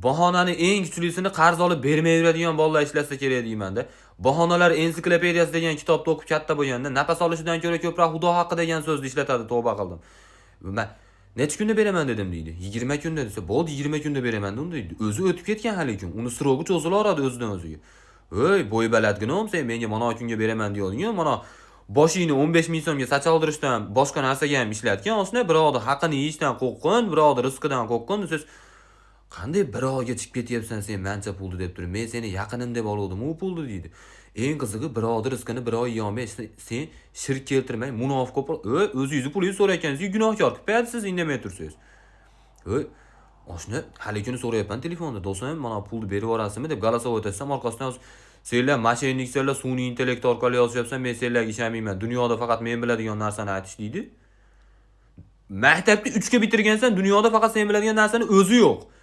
bahonani eng kuchlisini qarz olib bermayveradigan bolalar ishlasa kerak deyman-da. Bahonalar ensiklopediyasi degan kitobni o'qib katta bo'lganda, nafas olishidan ko'ra ko'proq Xudo haqqi degan so'zni ishlatadi, tavba qildim. Men necha kunda beraman dedim deydi. 20 kunda desa, bo'ldi 20 kunda beraman deydi. O'zi o'tib ketgan hali kun. Uni srogi cho'zilaveradi o'zidan o'ziga. Ey, bo'y balandgina sen menga mana kunga beraman deyording-ku, mana boshingni 15 ming so'mga sachaldirishdan boshqa narsaga ham ishlatgan. Osna birodar haqini yeyishdan qo'rqqin, birodar rizqidan qo'rqqin desiz. Qanday bir oyga chiqib ketyapsan sen mancha pulni deb turib. Men seni yaqinim deb oluvdim u pulni deydi. Eng qizig'i birodar rizqini bir oy yeyolmay sen shirk keltirmay munofiq bo'lib, o'zingizni pulingizni so'rayotganingiz gunohkor qilib siz indamay tursiz. Oshna hali kuni so'rayapman telefonda. Do'stim, mana pulni berib yuborasizmi deb голосовой o'tasam, orqasidan senlar mashinniklar sun'iy intellekt orqali yozishyapsan, men senlarga ishonmayman. Dunyoda faqat men biladigan narsani aytish deydi. Maktabni 3 ga bitirgansan, dunyoda faqat sen biladigan narsaning o'zi yo'q.